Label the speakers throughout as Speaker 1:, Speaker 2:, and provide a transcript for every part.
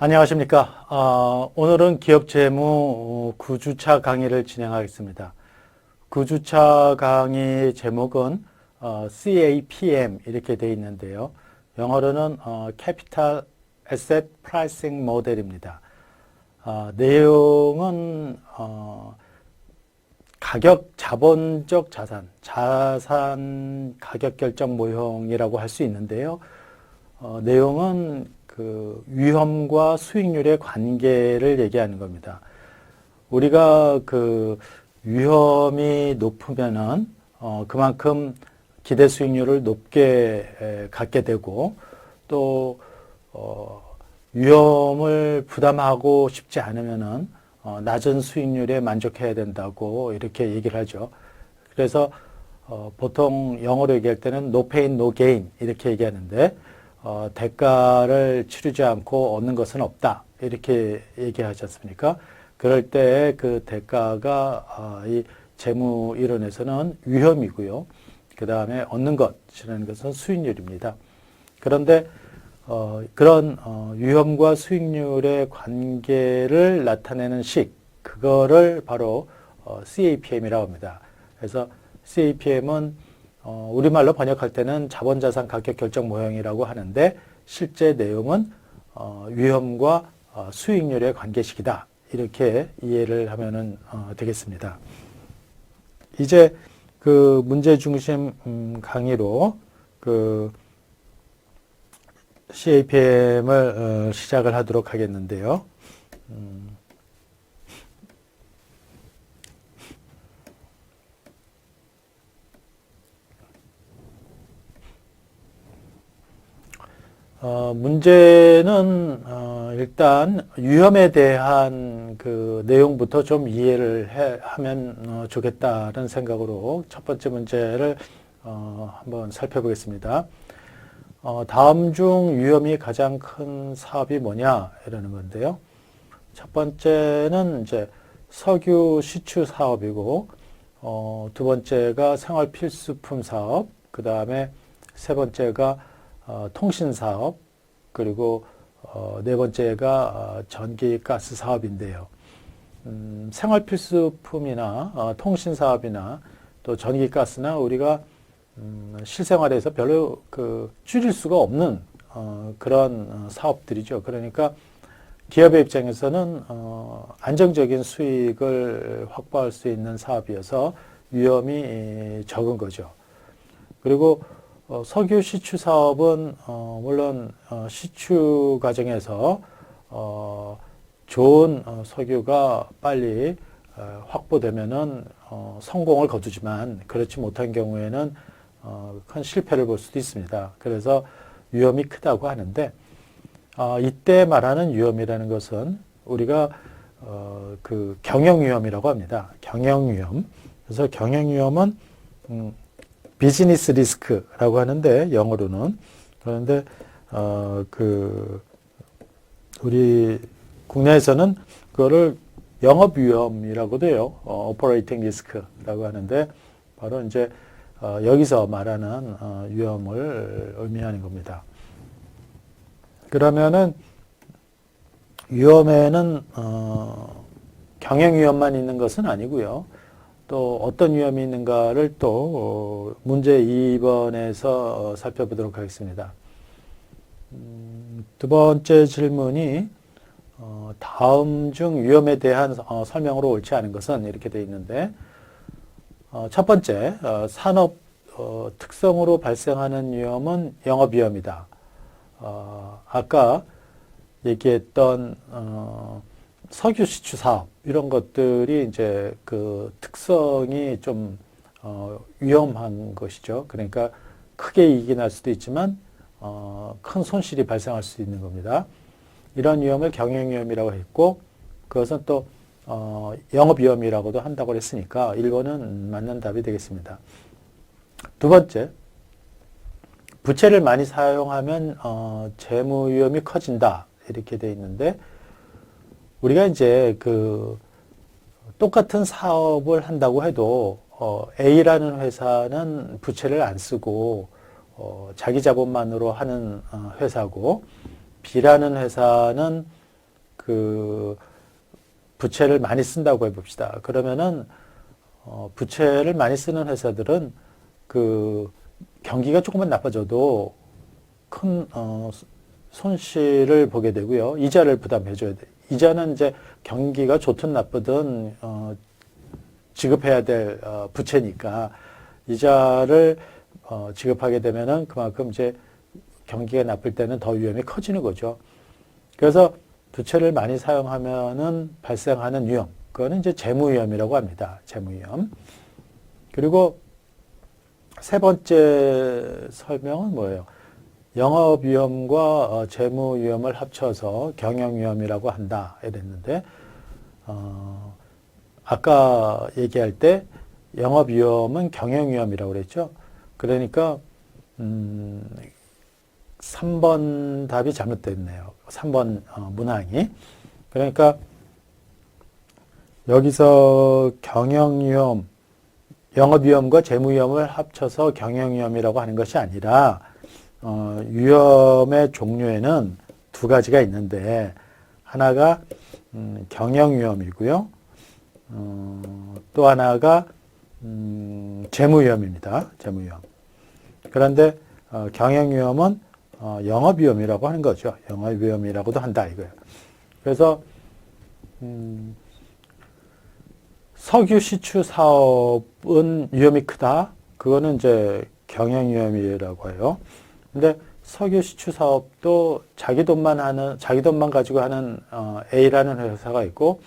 Speaker 1: 안녕하십니까. 오늘은 기업 재무 9주차 강의를 진행하겠습니다. 9주차 강의 제목은 CAPM 이렇게 되어 있는데요. 영어로는 Capital Asset Pricing Model입니다. 내용은 가격, 자본적 자산 가격 결정 모형이라고 할 수 있는데요. 내용은 그 위험과 수익률의 관계를 얘기하는 겁니다. 우리가 그 위험이 높으면은 그만큼 기대 수익률을 높게 갖게 되고 또 위험을 부담하고 싶지 않으면은 낮은 수익률에 만족해야 된다고 이렇게 얘기를 하죠. 그래서 보통 영어로 얘기할 때는 no pain, no gain 이렇게 얘기하는데 대가를 치르지 않고 얻는 것은 없다. 이렇게 얘기하지 않습니까? 그럴 때 그 대가가 이 재무 이론에서는 위험이고요. 그 다음에 얻는 것이라는 것은 수익률입니다. 그런데 그런 위험과 수익률의 관계를 나타내는 식, 그거를 바로 CAPM이라고 합니다. 그래서 CAPM은 우리말로 번역할 때는 자본자산 가격 결정 모형이라고 하는데 실제 내용은 위험과 수익률의 관계식이다. 이렇게 이해를 하면은 되겠습니다. 이제 그 문제 중심 강의로 그 CAPM을 시작을 하도록 하겠는데요. 문제는 일단 위험에 대한 그 내용부터 좀 이해를 하면 좋겠다는 생각으로 첫 번째 문제를 한번 살펴보겠습니다. 다음 중 위험이 가장 큰 사업이 뭐냐 이러는 건데요. 첫 번째는 이제 석유 시추 사업이고 두 번째가 생활 필수품 사업, 그 다음에 세 번째가 통신 사업, 그리고 네 번째가 전기 가스 사업인데요. 생활 필수품이나 통신 사업이나 또 전기 가스나 우리가 실생활에서 별로 그 줄일 수가 없는 그런 사업들이죠. 그러니까 기업의 입장에서는 안정적인 수익을 확보할 수 있는 사업이어서 위험이 적은 거죠. 그리고 석유 시추 사업은 물론 시추 과정에서 좋은 석유가 빨리 확보되면은 성공을 거두지만 그렇지 못한 경우에는 큰 실패를 볼 수도 있습니다. 그래서 위험이 크다고 하는데 이때 말하는 위험이라는 것은 우리가 그 경영 위험이라고 합니다. 경영 위험. 그래서 경영 위험은 비즈니스 리스크라고 하는데 영어로는 그런데 그 우리 국내에서는 그거를 영업 위험이라고도 해요. 오퍼레이팅 리스크라고 하는데 바로 이제 여기서 말하는 위험을 의미하는 겁니다. 그러면은 위험에는 경영 위험만 있는 것은 아니고요. 또 어떤 위험이 있는가를 또 문제 2번에서 살펴보도록 하겠습니다. 두 번째 질문이 다음 중 위험에 대한 설명으로 옳지 않은 것은 이렇게 되어 있는데 첫 번째 산업 특성으로 발생하는 위험은 영업 위험이다. 아까 얘기했던 석유 시추 사업 이런 것들이 이제 그 특성이 좀 위험한 것이죠. 그러니까 크게 이익이 날 수도 있지만 큰 손실이 발생할 수 있는 겁니다. 이런 위험을 경영 위험이라고 했고 그것은 또 영업 위험이라고도 한다고 했으니까 1번은 맞는 답이 되겠습니다. 두 번째, 부채를 많이 사용하면 재무 위험이 커진다 이렇게 돼 있는데 우리가 이제 그 똑같은 사업을 한다고 해도 A라는 회사는 부채를 안 쓰고 자기 자본만으로 하는 회사고 B라는 회사는 그 부채를 많이 쓴다고 해봅시다. 그러면은 부채를 많이 쓰는 회사들은 그 경기가 조금만 나빠져도 큰 손실을 보게 되고요. 이자를 부담해줘야 돼. 이자는 이제 경기가 좋든 나쁘든 지급해야 될 부채니까 이자를 지급하게 되면은 그만큼 이제 경기가 나쁠 때는 더 위험이 커지는 거죠. 그래서 부채를 많이 사용하면은 발생하는 위험, 그거는 이제 재무 위험이라고 합니다. 재무 위험. 그리고 세 번째 설명은 뭐예요? 영업 위험과 재무 위험을 합쳐서 경영 위험이라고 한다 이랬는데 아까 얘기할 때 영업 위험은 경영 위험이라고 그랬죠. 그러니까 3번 답이 잘못됐네요. 3번 문항이. 그러니까 여기서 경영 위험, 영업 위험과 재무 위험을 합쳐서 경영 위험이라고 하는 것이 아니라 위험의 종류에는 두 가지가 있는데 하나가 경영 위험이고요. 또 하나가 재무 위험입니다. 재무 위험. 그런데 경영 위험은 영업 위험이라고 하는 거죠. 영업 위험이라고도 한다 이거예요. 그래서 석유 시추 사업은 위험이 크다. 그거는 이제 경영 위험이라고 해요. 근데 석유 시추 사업도 자기 돈만 가지고 하는 A라는 회사가 있고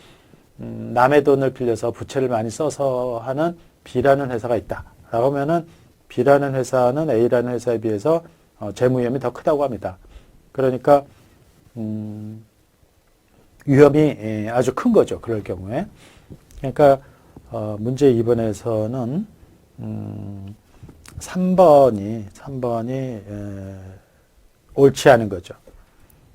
Speaker 1: 남의 돈을 빌려서 부채를 많이 써서 하는 B라는 회사가 있다. 라고 하면은 B라는 회사는 A라는 회사에 비해서 재무 위험이 더 크다고 합니다. 그러니까 위험이 아주 큰 거죠. 그럴 경우에. 그러니까 문제 2번에서는 3번이 옳지 않은 거죠.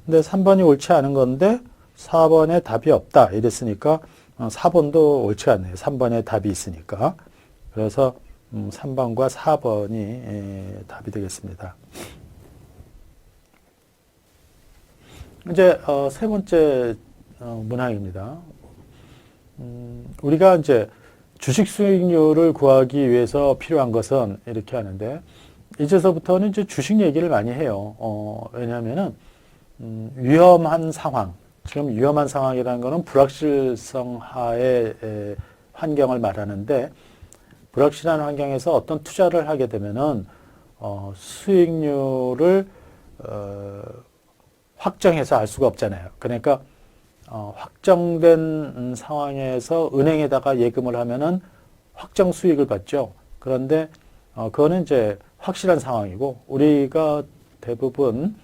Speaker 1: 근데 3번이 옳지 않은 건데 4번에 답이 없다 이랬으니까 4번도 옳지 않네요. 3번에 답이 있으니까. 그래서 3번과 4번이 답이 되겠습니다. 이제 세 번째 문항입니다. 우리가 이제 주식 수익률을 구하기 위해서 필요한 것은 이렇게 하는데 이제서부터는 이제 주식 얘기를 많이 해요. 왜냐하면은 위험한 상황, 지금 위험한 상황이라는 것은 불확실성 하의 환경을 말하는데 불확실한 환경에서 어떤 투자를 하게 되면은 수익률을 확정해서 알 수가 없잖아요. 그러니까 확정된 상황에서 은행에다가 예금을 하면은 확정 수익을 받죠. 그런데 그거는 이제 확실한 상황이고 우리가 대부분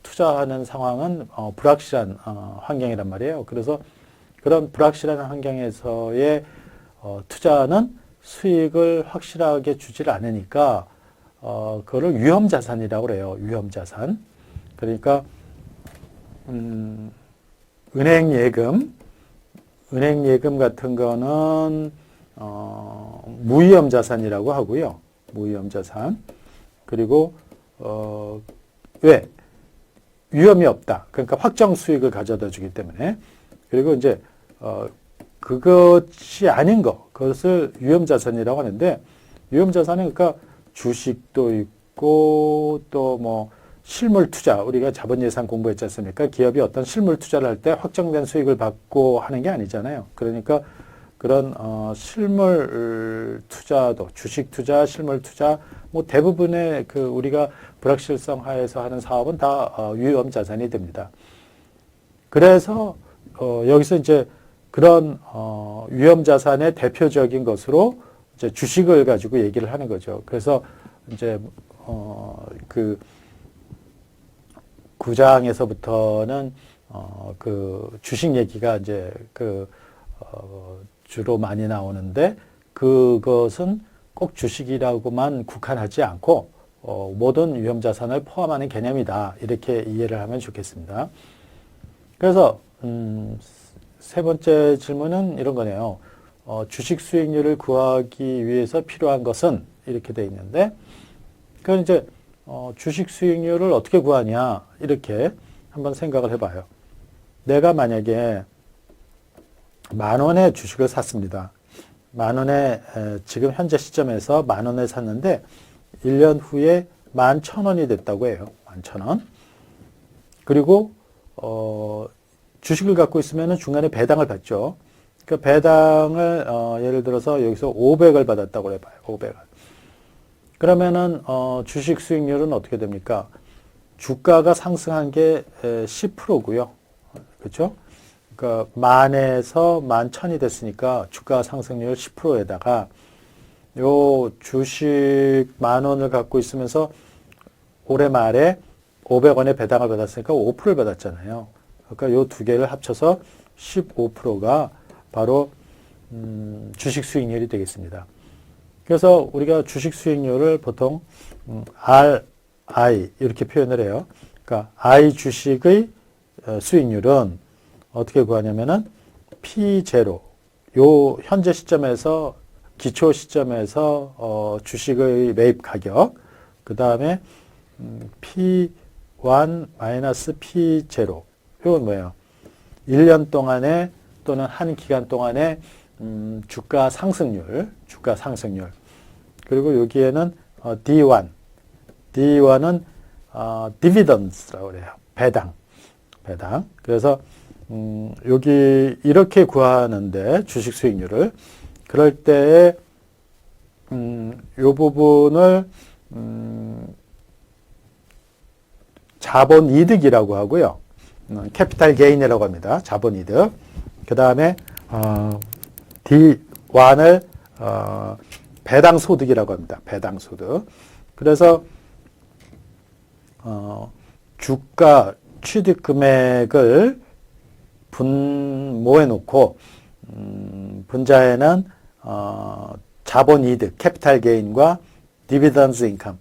Speaker 1: 투자하는 상황은 불확실한 환경이란 말이에요. 그래서 그런 불확실한 환경에서의 투자는 수익을 확실하게 주질 않으니까 그거를 위험자산이라고 그래요. 위험자산. 그러니까 은행 예금 같은 거는 무위험 자산이라고 하고요. 무위험 자산. 그리고 왜? 위험이 없다. 그러니까 확정 수익을 가져다 주기 때문에. 그리고 이제 그것이 아닌 거, 그것을 위험 자산이라고 하는데 위험 자산은 그러니까 주식도 있고 또 뭐 실물 투자, 우리가 자본 예산 공부했지 않습니까? 기업이 어떤 실물 투자를 할 때 확정된 수익을 받고 하는 게 아니잖아요. 그러니까 그런 실물 투자도 주식 투자, 실물 투자 뭐 대부분의 그 우리가 불확실성 하에서 하는 사업은 다 위험 자산이 됩니다. 그래서 여기서 이제 그런 위험 자산의 대표적인 것으로 이제 주식을 가지고 얘기를 하는 거죠. 그래서 이제 그 9장에서부터는 그 주식 얘기가 이제 주로 많이 나오는데 그것은 꼭 주식이라고만 국한하지 않고 모든 위험 자산을 포함하는 개념이다. 이렇게 이해를 하면 좋겠습니다. 그래서 세 번째 질문은 이런 거네요. 주식 수익률을 구하기 위해서 필요한 것은 이렇게 돼 있는데 그건 이제 주식 수익률을 어떻게 구하냐 이렇게 한번 생각을 해봐요. 내가 만약에 10,000원의 주식을 샀습니다. 10,000원에 지금 현재 시점에서 10,000원에 샀는데 1년 후에 11,000원이 됐다고 해요. 11,000원. 그리고 주식을 갖고 있으면 중간에 배당을 받죠. 그 배당을 예를 들어서 여기서 500을 받았다고 해봐요. 500을. 그러면은 주식 수익률은 어떻게 됩니까? 주가가 상승한 게 10%고요. 그렇죠? 그러니까 10,000에서 11,000이 됐으니까 주가 상승률 10%에다가 요 주식 10,000원을 갖고 있으면서 올해 말에 500원의 배당을 받았으니까 5%를 받았잖아요. 그러니까 요 두 개를 합쳐서 15%가 바로 주식 수익률이 되겠습니다. 그래서 우리가 주식 수익률을 보통 RI 이렇게 표현을 해요. 그러니까 I 주식의 수익률은 어떻게 구하냐면은 P0 요 현재 시점에서 기초 시점에서 주식의 매입 가격 그 다음에 P1 마이너스 P0 이건 뭐예요? 1년 동안에 또는 한 기간 동안에 주가 상승률 그리고 여기에는 D1은 dividends라고 그래요. 배당. 그래서 여기 이렇게 구하는데 주식 수익률을 그럴 때에 요 부분을 자본 이득이라고 하고요. 캐피탈 게인이라고 합니다. 자본 이득. 그 다음에 D1을 배당 소득이라고 합니다. 배당 소득. 그래서 주가 취득 금액을 분모해 놓고 분자에는 자본 이득, 캐피탈 게인과 디비던스 인컴,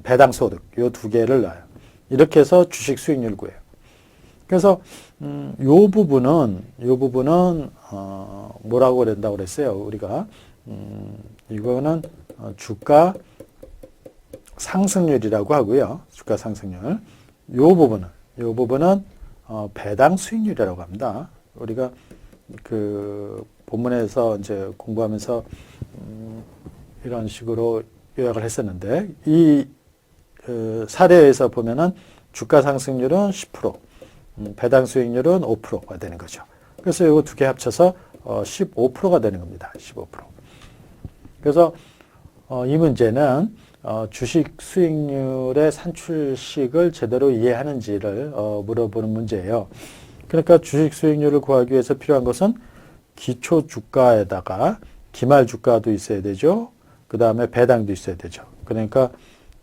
Speaker 1: 배당 소득 요 두 개를 넣어요. 이렇게 해서 주식 수익률 구해요. 그래서 요 부분은 뭐라고 그런다고 그랬어요? 우리가 이거는 주가 상승률이라고 하고요. 주가 상승률. 요 부분은 배당 수익률이라고 합니다. 우리가 그 본문에서 이제 공부하면서 이런 식으로 요약을 했었는데 이 사례에서 보면은 주가 상승률은 10%, 배당 수익률은 5%가 되는 거죠. 그래서 이거 두 개 합쳐서 15%가 되는 겁니다. 15%. 그래서 이 문제는 주식 수익률의 산출식을 제대로 이해하는지를 물어보는 문제예요. 그러니까 주식 수익률을 구하기 위해서 필요한 것은 기초 주가에다가 기말 주가도 있어야 되죠. 그 다음에 배당도 있어야 되죠. 그러니까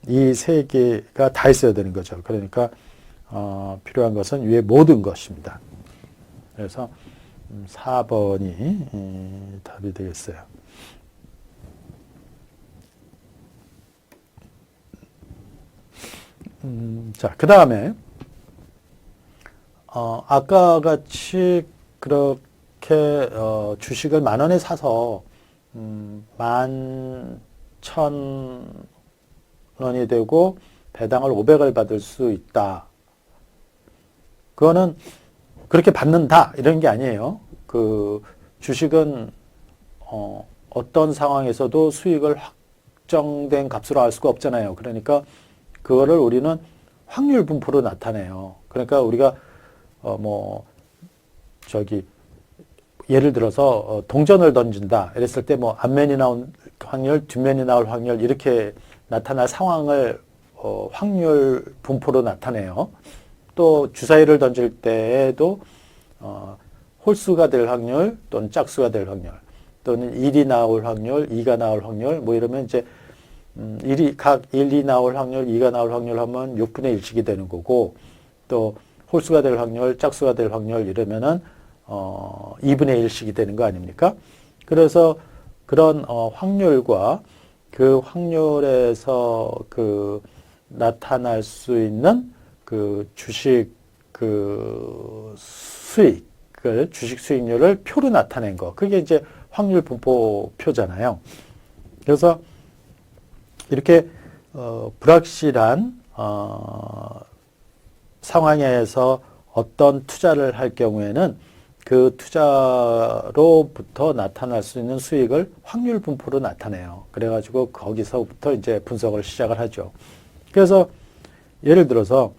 Speaker 1: 이 세 개가 다 있어야 되는 거죠. 그러니까 필요한 것은 위에 모든 것입니다. 그래서 4번이 답이 되겠어요. 자, 그 다음에 아까 같이 그렇게 주식을 10,000원에 사서 11,000원이 되고 배당을 500을 받을 수 있다. 그거는 그렇게 받는다 이런 게 아니에요. 그 주식은 어떤 상황에서도 수익을 확정된 값으로 알 수가 없잖아요. 그러니까 그거를 우리는 확률 분포로 나타내요. 그러니까 우리가 예를 들어서 동전을 던진다. 이랬을 때 뭐 앞면이 나올 확률, 뒷면이 나올 확률 이렇게 나타날 상황을 확률 분포로 나타내요. 또 주사위를 던질 때에도 홀수가 될 확률 또는 짝수가 될 확률 또는 1이 나올 확률, 2가 나올 확률 뭐 이러면 이제 각 1이 나올 확률, 2가 나올 확률 하면 6분의 1씩이 되는 거고 또 홀수가 될 확률, 짝수가 될 확률 이러면은 2분의 1씩이 되는 거 아닙니까? 그래서 그런 확률과 그 확률에서 그 나타날 수 있는 그 주식 그 수익을 주식 수익률을 표로 나타낸 거. 그게 이제 확률 분포 표잖아요. 그래서 이렇게 불확실한 상황에서 어떤 투자를 할 경우에는 그 투자로부터 나타날 수 있는 수익을 확률 분포로 나타내요. 그래가지고 거기서부터 이제 분석을 시작을 하죠. 그래서 예를 들어서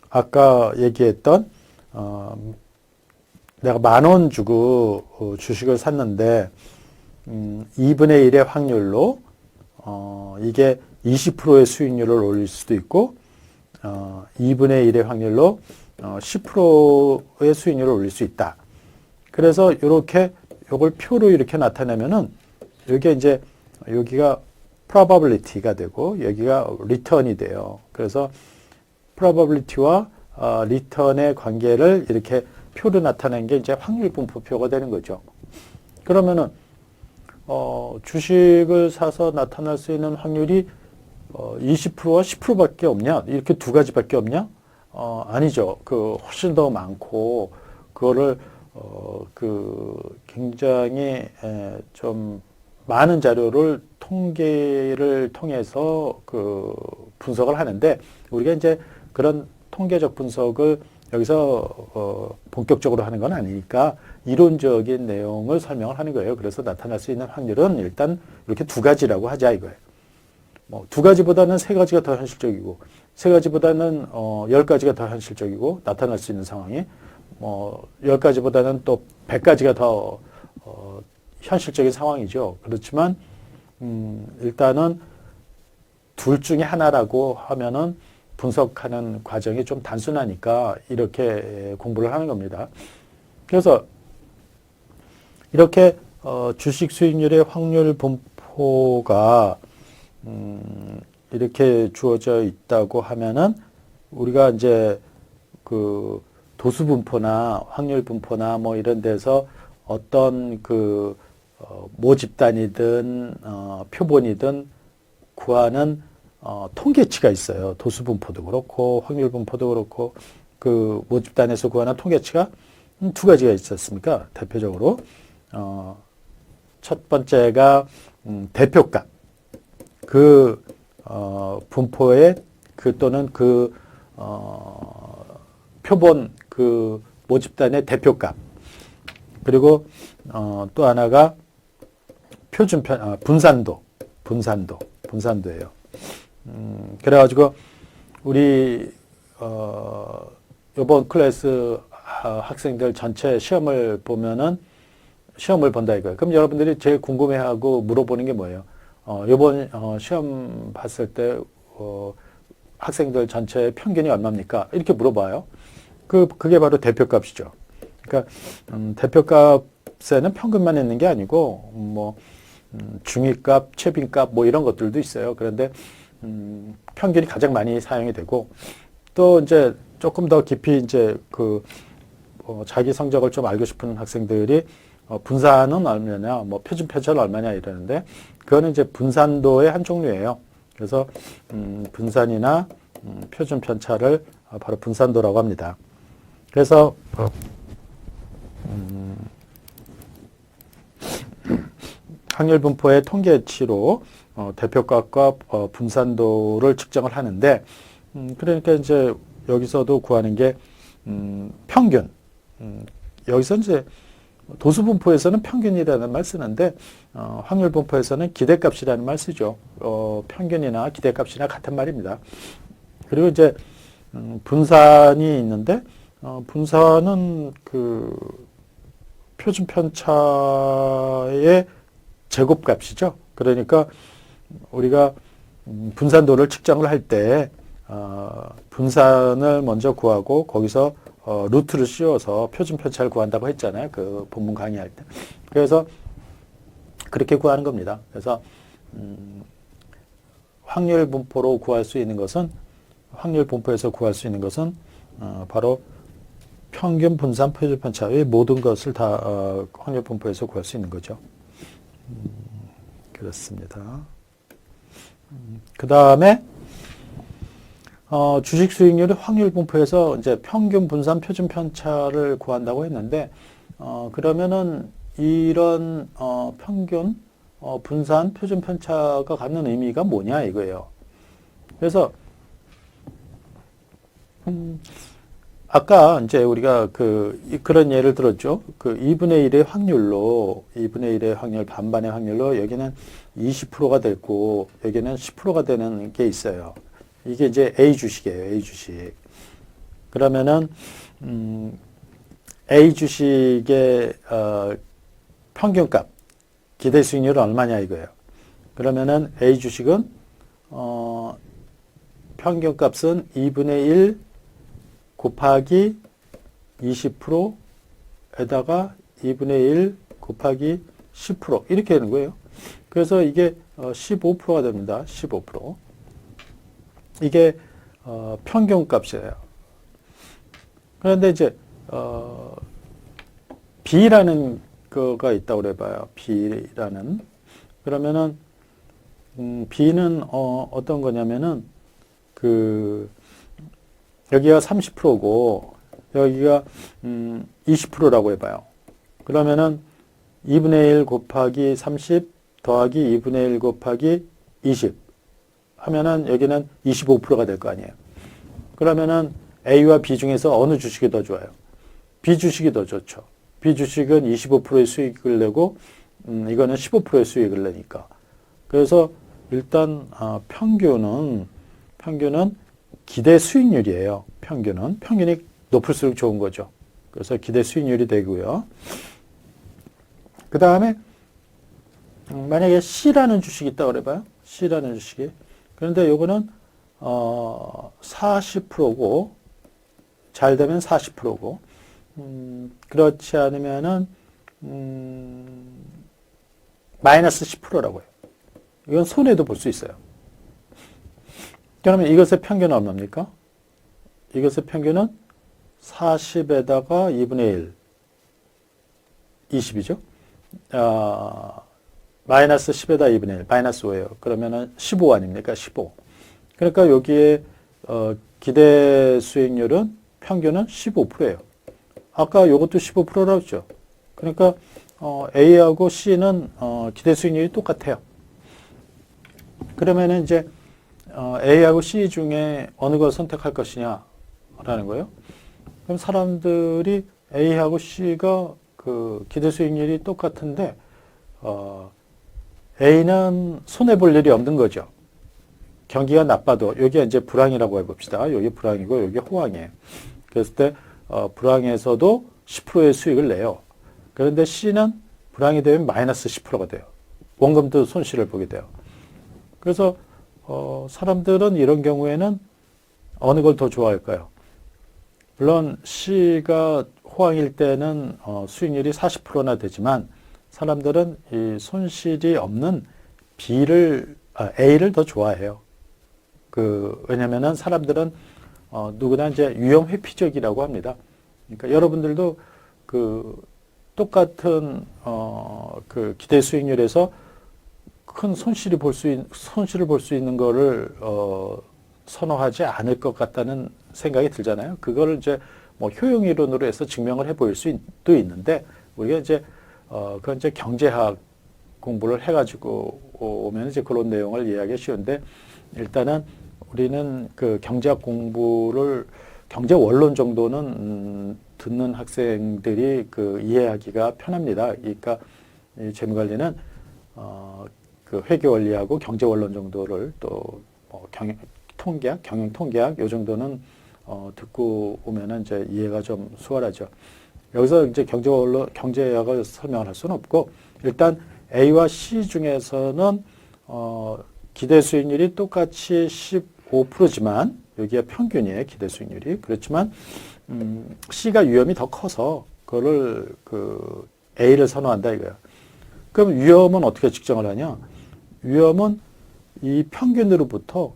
Speaker 1: 아까 얘기했던 내가 10,000원 주고 주식을 샀는데 2분의 1의 확률로 이게 20%의 수익률을 올릴 수도 있고 2분의 1의 확률로 10%의 수익률을 올릴 수 있다. 그래서 이렇게 요걸 표로 이렇게 나타내면은 여기에 이제 여기가 probability가 되고 여기가 return이 돼요. 그래서 probability와 return의 관계를 이렇게 표로 나타낸 게 이제 확률 분포표가 되는 거죠. 그러면은 주식을 사서 나타날 수 있는 확률이 20%와 10%밖에 없냐? 이렇게 두 가지밖에 없냐? 아니죠. 훨씬 더 많고, 그거를, 굉장히, 좀, 많은 자료를 통계를 통해서 분석을 하는데, 우리가 이제 그런 통계적 분석을 여기서, 본격적으로 하는 건 아니니까, 이론적인 내용을 설명을 하는 거예요. 그래서 나타날 수 있는 확률은 일단 이렇게 두 가지라고 하자 이거예요. 두 가지보다는 세 가지가 더 현실적이고, 세 가지보다는 10가지가 더 현실적이고, 나타날 수 있는 상황이, 10가지보다는 또 100가지가 더, 현실적인 상황이죠. 그렇지만, 일단은 둘 중에 하나라고 하면은 분석하는 과정이 좀 단순하니까 이렇게 공부를 하는 겁니다. 그래서 이렇게, 주식 수익률의 확률 분포가 이렇게 주어져 있다고 하면은 우리가 이제 도수 분포나 확률 분포나 뭐 이런 데서 어떤 모집단이든 표본이든 구하는 통계치가 있어요. 도수 분포도 그렇고 확률 분포도 그렇고 모집단에서 구하는 통계치가 두 가지가 있었습니까? 대표적으로 첫 번째가 대표값. 분포의 또는 표본 모집단의 대표값. 그리고 또 하나가 분산도예요. 그래가지고 우리 이번 클래스 학생들 전체 시험을 본다 이거예요. 그럼 여러분들이 제일 궁금해하고 물어보는 게 뭐예요? 요번 시험 봤을 때 학생들 전체 평균이 얼마입니까? 이렇게 물어봐요. 그게 바로 대표값이죠. 그러니까 대표값에는 평균만 있는 게 아니고 중위값, 최빈값 이런 것들도 있어요. 그런데 평균이 가장 많이 사용이 되고 또 이제 조금 더 깊이 이제 자기 성적을 좀 알고 싶은 학생들이 분산은 얼마냐, 표준 편차는 얼마냐 이러는데 그거는 이제 분산도의 한 종류예요. 그래서 분산이나 표준 편차를 바로 분산도라고 합니다. 그래서 확률 분포의 통계치로 대표값과 분산도를 측정을 하는데 그러니까 이제 여기서도 구하는 게 평균. 여기서 이제 도수 분포에서는 평균이라는 말 쓰는데 확률 분포에서는 기대값이라는 말 쓰죠. 평균이나 기대값이나 같은 말입니다. 그리고 이제 분산이 있는데 분산은 표준 편차의 제곱값이죠. 그러니까 우리가 분산도를 측정을 할 때 분산을 먼저 구하고 거기서 루트를 씌워서 표준 편차를 구한다고 했잖아요. 본문 강의할 때. 그래서 그렇게 구하는 겁니다. 그래서 확률 분포로 구할 수 있는 것은 확률 분포에서 구할 수 있는 것은 바로 평균, 분산, 표준 편차의 모든 것을 다 확률 분포에서 구할 수 있는 거죠. 그렇습니다. 그 다음에 주식 수익률의 확률 분포에서 이제 평균, 분산, 표준 편차를 구한다고 했는데 그러면은 이런 평균, 분산, 표준 편차가 갖는 의미가 뭐냐 이거예요. 그래서 아까 이제 우리가 그런 예를 들었죠. 2분의 1의 확률로, 2분의 1의 확률, 반반의 확률로 여기는 20%가 됐고, 여기는 10%가 되는 게 있어요. 이게 이제 A 주식이에요. A 주식. 그러면은, A 주식의, 평균값, 기대 수익률은 얼마냐 이거예요. 그러면은 A 주식은, 평균값은 2분의 1 곱하기 20%에다가 2분의 1 곱하기 10% 이렇게 되는 거예요. 그래서 이게 15%가 됩니다. 15%. 이게 평균값이에요. 그런데 이제 B라는 거가 있다고 그래봐요. B라는. 그러면은 B는 어떤 거냐면은 여기가 30%고 여기가 20%라고 해봐요. 그러면은 2분의 1 곱하기 30 더하기 2분의 1 곱하기 20 하면은 여기는 25%가 될 거 아니에요. 그러면은 A와 B 중에서 어느 주식이 더 좋아요? B 주식이 더 좋죠. B 주식은 25%의 수익을 내고 이거는 15%의 수익을 내니까. 그래서 일단 평균은 기대 수익률이에요. 평균이 높을수록 좋은 거죠. 그래서 기대 수익률이 되고요. 그 다음에 만약에 C라는 주식이 있다고 그래봐요. C라는 주식이. 그런데 요거는 40%고 잘 되면 40%고 그렇지 않으면은 마이너스 10%라고 해요. 이건 손해도 볼 수 있어요. 그러면 이것의 평균은 얼마입니까? 이것의 평균은 40에다가 2분의 1, 20이죠? 마이너스 10에다 2분의 1, 마이너스 5예요. 그러면은 15 아닙니까? 15. 그러니까 여기에 기대 수익률은 평균은 15%예요. 아까 이것도 15%라고 했죠. 그러니까 A하고 C는 기대 수익률이 똑같아요. 그러면은 이제 A하고 C 중에 어느 걸 선택할 것이냐라는 거예요. 그럼 사람들이 A하고 C가 기대 수익률이 똑같은데 A는 손해 볼 일이 없는 거죠. 경기가 나빠도 여기가 이제 불황이라고 해봅시다. 여기 불황이고 여기 호황이에요. 그랬을 때 불황에서도 10%의 수익을 내요. 그런데 C는 불황이 되면 마이너스 10%가 돼요. 원금도 손실을 보게 돼요. 그래서 사람들은 이런 경우에는 어느 걸 더 좋아할까요? 물론 C가 호황일 때는 수익률이 40%나 되지만 사람들은 이 손실이 없는 A를 더 좋아해요. 왜냐면은 사람들은 누구나 이제 위험 회피적이라고 합니다. 그러니까 여러분들도 똑같은 기대 수익률에서 큰 손실을 볼 수 있는 거를 선호하지 않을 것 같다는 생각이 들잖아요. 그거를 이제 뭐 효용 이론으로 해서 증명을 해 보일 수도 있는데 우리가 이제 그건 이제 경제학 공부를 해가지고 오면 이제 그런 내용을 이해하기 쉬운데 일단은 우리는 경제학 공부를 경제 원론 정도는 듣는 학생들이 이해하기가 편합니다. 그러니까 이 재무관리는 회계 원리하고 경제 원론 정도를 또뭐 경영 통계학 요 정도는 듣고 오면은 이제 이해가 좀 수월하죠. 여기서 이제 경제학을 설명을 할 수는 없고 일단 A와 C 중에서는 기대 수익률이 똑같이 15%지만 여기가 평균이에요. 기대 수익률이. 그렇지만 C가 위험이 더 커서 그거를 A를 선호한다 이거예요. 그럼 위험은 어떻게 측정을 하냐? 위험은 이 평균으로부터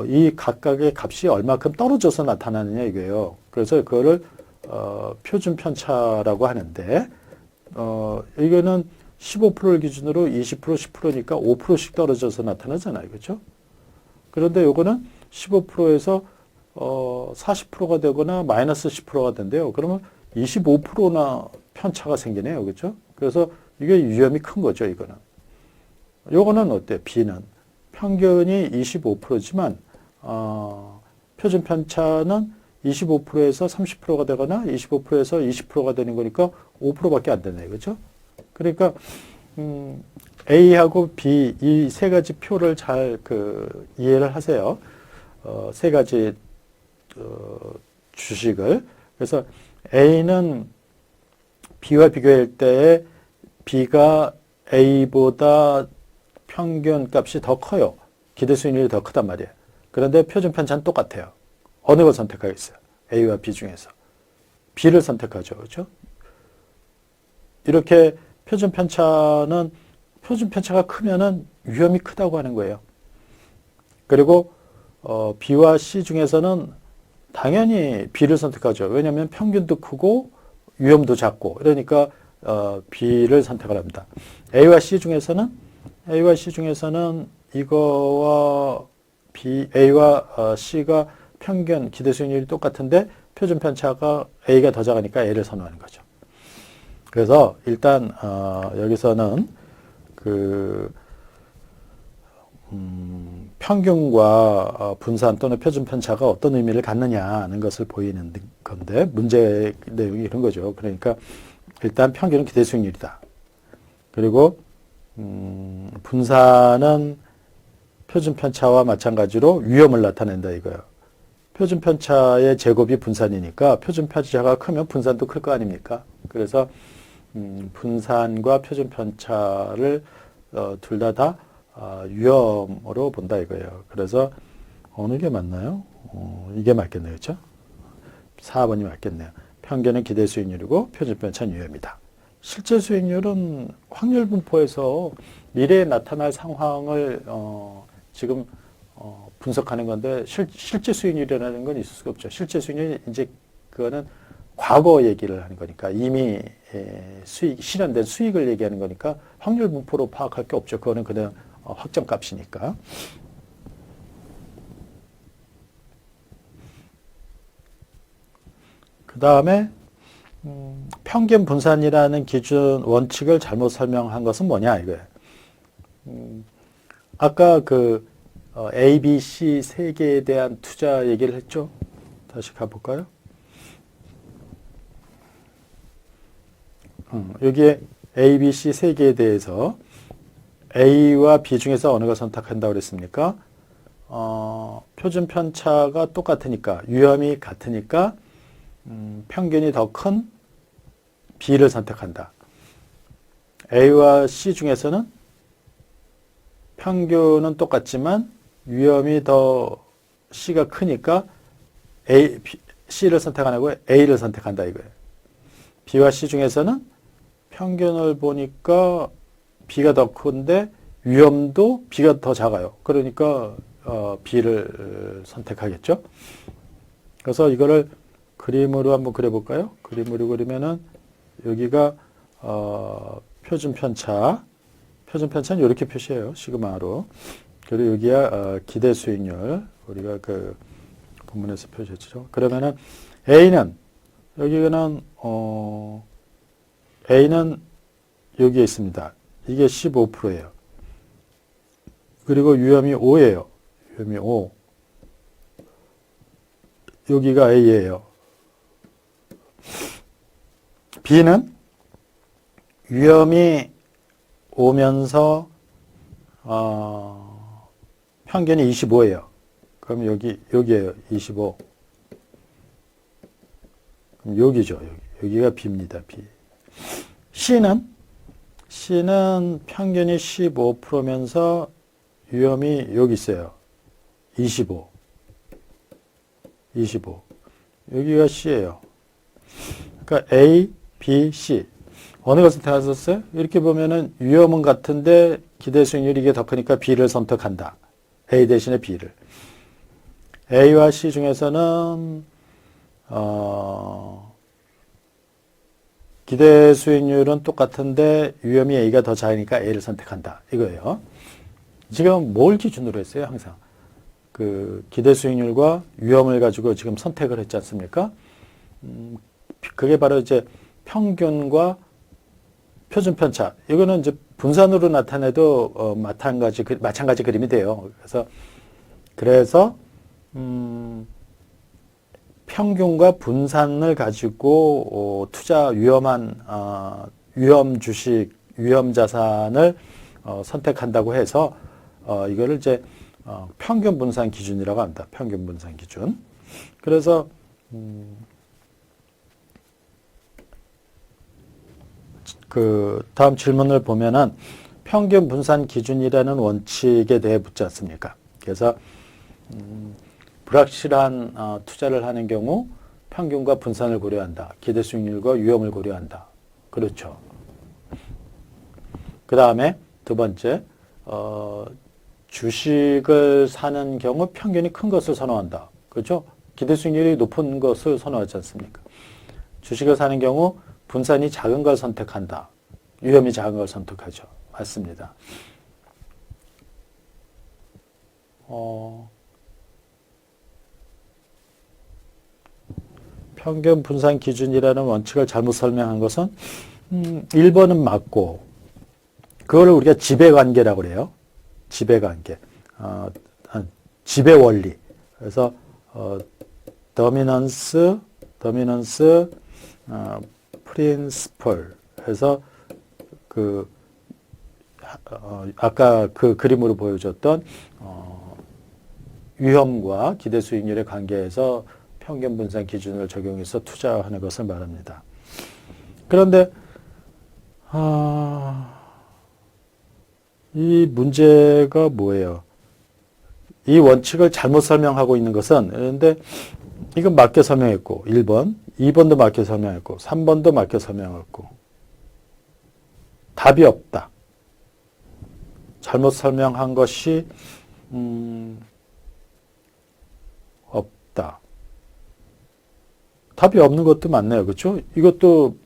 Speaker 1: 이 각각의 값이 얼마큼 떨어져서 나타나느냐 이거예요. 그래서 그거를 표준 편차라고 하는데 이거는 15%를 기준으로 20%, 10%니까 5%씩 떨어져서 나타나잖아요. 그렇죠? 그런데 요거는 15%에서 40%가 되거나 마이너스 10%가 된대요. 그러면 25%나 편차가 생기네요. 그렇죠? 그래서 이게 위험이 큰 거죠, 이거는. 요거는 어때? B는 평균이 25%지만 표준 편차는 25%에서 30%가 되거나 25%에서 20%가 되는 거니까 5%밖에 안 되네. 그렇죠? 그러니까 A하고 B 이 세 가지 표를 잘 이해를 하세요. 세 가지 주식을. 그래서 A는 B와 비교할 때에 B가 A보다 평균 값이 더 커요. 기대 수익률이 더 크단 말이에요. 그런데 표준 편차는 똑같아요. 어느 걸 선택하겠어요? A와 B 중에서. B를 선택하죠. 그렇죠? 이렇게 표준 편차가 크면은 위험이 크다고 하는 거예요. 그리고 B와 C 중에서는 당연히 B를 선택하죠. 왜냐하면 평균도 크고 위험도 작고 그러니까 B를 선택을 합니다. A와 C 중에서는 이거와 A와 C가 평균 기대 수익률이 똑같은데 표준 편차가 A가 더 작으니까 A를 선호하는 거죠. 그래서 일단 여기서는 평균과 분산 또는 표준 편차가 어떤 의미를 갖느냐 하는 것을 보이는 건데 문제 내용이 이런 거죠. 그러니까 일단 평균은 기대 수익률이다. 그리고 분산은 표준 편차와 마찬가지로 위험을 나타낸다 이거예요. 표준 편차의 제곱이 분산이니까 표준 편차가 크면 분산도 클 거 아닙니까? 그래서 분산과 표준 편차를 둘 다 위험으로 본다 이거예요. 그래서 어느 게 맞나요? 이게 맞겠네요. 그렇죠? 4번이 맞겠네요. 평균은 기대 수익률이고 표준 편차는 위험이다. 실제 수익률은 확률 분포에서 미래에 나타날 상황을 지금 분석하는 건데 실제 수익률이라는 건 있을 수가 없죠. 실제 수익률이 이제 그거는 과거 얘기를 하는 거니까 이미 실현된 수익을 얘기하는 거니까 확률 분포로 파악할 게 없죠. 그거는 그냥 확정값이니까. 그 다음에 평균 분산이라는 기준 원칙을 잘못 설명한 것은 뭐냐 이거예요. 아까 A, B, C 세 개에 대한 투자 얘기를 했죠. 다시 가볼까요? 여기에 A, B, C 세 개에 대해서 A와 B 중에서 어느 걸 선택한다고 그랬습니까? 표준 편차가 똑같으니까 위험이 같으니까 평균이 더 큰 B를 선택한다. A와 C 중에서는 평균은 똑같지만 위험이 더 C가 크니까 C를 선택 안 하고 A를 선택한다 이거예요. B와 C 중에서는 평균을 보니까 B가 더 큰데 위험도 B가 더 작아요. 그러니까 B를 선택하겠죠. 그래서 이거를 그림으로 한번 그려볼까요? 그림으로 그리면은 여기가 표준 편차는 이렇게 표시해요. 시그마로. 그리고 여기가 기대 수익률. 우리가 본문에서 표시했죠. 그러면은 여기는 A는 여기에 있습니다. 이게 15%예요. 그리고 위험이 5예요. 위험이 5. 여기가 A예요. B는 위험이 오면서 평균이 25예요. 그럼 여기에요. 25. 그럼 여기죠. 여기가 B입니다. B. C는 평균이 15%면서 위험이 여기 있어요. 25. 여기가 C예요. 그러니까 A, B, C. 어느 것을 선택하셨어요? 이렇게 보면은 위험은 같은데 기대 수익률이 이게 더 크니까 B를 선택한다. A 대신에 B를. A와 C 중에서는 기대 수익률은 똑같은데 위험이 A가 더 작으니까 A를 선택한다. 이거예요. 지금 뭘 기준으로 했어요? 항상. 기대 수익률과 위험을 가지고 지금 선택을 했지 않습니까? 그게 바로 이제 평균과 표준 편차. 이거는 이제 분산으로 나타내도 마찬가지 그림이 돼요. 그래서 평균과 분산을 가지고 투자 위험한 위험 주식, 위험 자산을 선택한다고 해서 이거를 이제 평균 분산 기준이라고 합니다. 평균 분산 기준. 그래서 그 다음 질문을 보면은 평균 분산 기준이라는 원칙에 대해 묻지 않습니까? 그래서 불확실한 투자를 하는 경우 평균과 분산을 고려한다. 기대 수익률과 위험을 고려한다. 그렇죠. 그 다음에 두 번째, 주식을 사는 경우 평균이 큰 것을 선호한다. 그렇죠? 기대 수익률이 높은 것을 선호하지 않습니까? 주식을 사는 경우 분산이 작은 걸 선택한다. 위험이 작은 걸 선택하죠. 맞습니다. 평균 분산 기준이라는 원칙을 잘못 설명한 것은 1번은 맞고 그거를 우리가 지배관계라고 그래요. 지배관계. 지배 원리. 그래서 dominance, principle 해서 아까 그 그림으로 보여줬던 위험과 기대 수익률의 관계에서 평균 분산 기준을 적용해서 투자하는 것을 말합니다. 그런데 이 문제가 뭐예요? 이 원칙을 잘못 설명하고 있는 것은 그런데 이건 맞게 설명했고 1번, 2번도 맞게 설명했고 3번도 맞게 설명했고 답이 없다. 잘못 설명한 것이 없다. 답이 없는 것도 많네요. 그렇죠? 이것도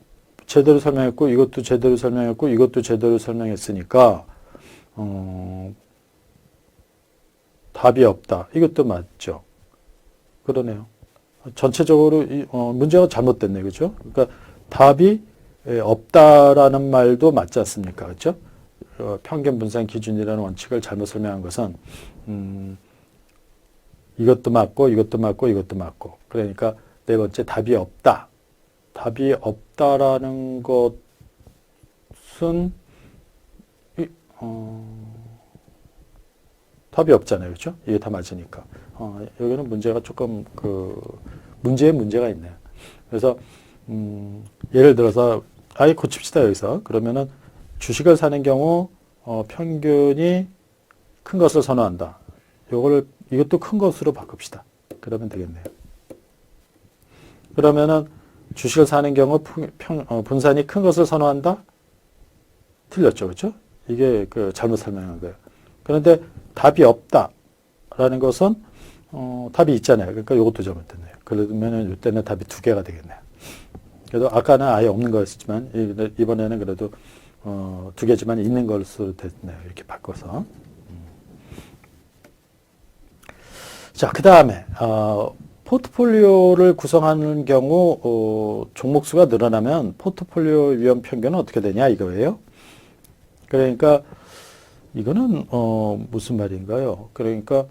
Speaker 1: 제대로 설명했고 이것도 제대로 설명했고 이것도 제대로 설명했으니까 답이 없다. 이것도 맞죠. 그러네요. 전체적으로 문제가 잘못됐네요. 그렇죠? 그러니까 답이 없다라는 말도 맞지 않습니까? 그렇죠? 평균 분산 기준이라는 원칙을 잘못 설명한 것은 이것도 맞고 이것도 맞고 이것도 맞고 그러니까 네 번째 답이 없다. 답이 없다라는 것은 답이 없잖아요. 그렇죠? 이게 다 맞으니까. 여기는 문제가 조금 문제에 문제가 있네요. 그래서 예를 들어서 아예 고칩시다 여기서. 그러면은 주식을 사는 경우 평균이 큰 것을 선호한다. 이것도 큰 것으로 바꿉시다. 그러면 되겠네요. 그러면은 주식을 사는 경우 분산이 큰 것을 선호한다? 틀렸죠. 그렇죠? 이게 잘못 설명한 거예요. 그런데 답이 없다라는 것은 답이 있잖아요. 그러니까 이것도 잘못됐네요. 그러면 이때는 답이 두 개가 되겠네요. 그래도 아까는 아예 없는 거였지만 이번에는 그래도 두 개지만 있는 것으로 됐네요. 이렇게 바꿔서. 자, 그 다음에 포트폴리오를 구성하는 경우 종목수가 늘어나면 포트폴리오 위험 평균은 어떻게 되냐 이거예요. 그러니까 이거는 무슨 말인가요? 그러니까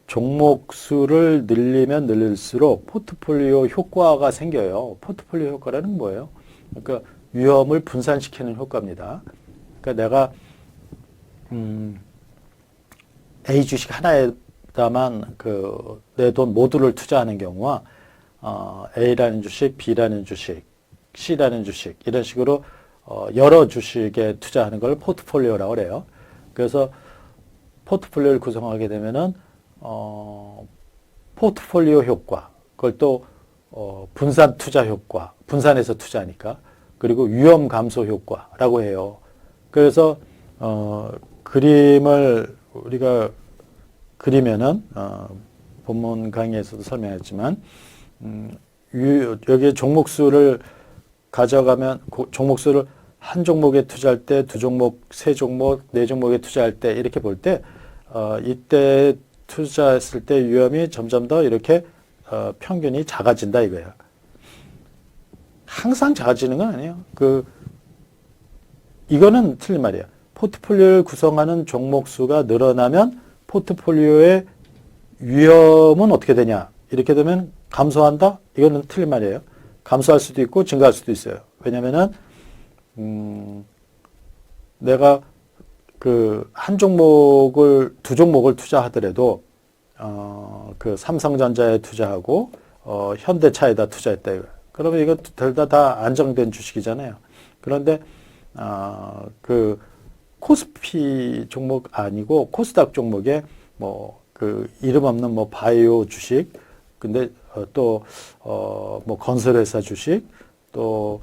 Speaker 1: 종목수를 늘리면 늘릴수록 포트폴리오 효과가 생겨요. 포트폴리오 효과라는 뭐예요? 그러니까 위험을 분산시키는 효과입니다. 그러니까 내가 A 주식 하나에다만 내 돈 모두를 투자하는 경우와 A라는 주식, B라는 주식, C라는 주식 이런 식으로 여러 주식에 투자하는 걸 포트폴리오라고 그래요. 그래서 포트폴리오를 구성하게 되면은 포트폴리오 효과, 그걸 또 분산 투자 효과, 분산해서 투자하니까 그리고 위험 감소 효과라고 해요. 그래서 그림을 우리가 그리면은 본문 강의에서도 설명했지만 여기에 종목수를 가져가면 종목수를 한 종목에 투자할 때, 두 종목, 세 종목, 네 종목에 투자할 때 이렇게 볼 때 이때 투자했을 때 위험이 점점 더 이렇게 평균이 작아진다 이거예요. 항상 작아지는 건 아니에요. 이거는 틀린 말이에요. 포트폴리오를 구성하는 종목 수가 늘어나면 포트폴리오의 위험은 어떻게 되냐? 이렇게 되면 감소한다? 이거는 틀린 말이에요. 감소할 수도 있고 증가할 수도 있어요. 왜냐면은 내가 그 한 종목을 두 종목을 투자하더라도 그 삼성전자에 투자하고 현대차에다 투자했다 이거. 그러면 이거 둘 다 안정된 주식이잖아요. 그런데 그 코스피 종목 아니고 코스닥 종목에 뭐 그 이름 없는 뭐 바이오 주식, 근데 또 뭐 건설회사 주식, 또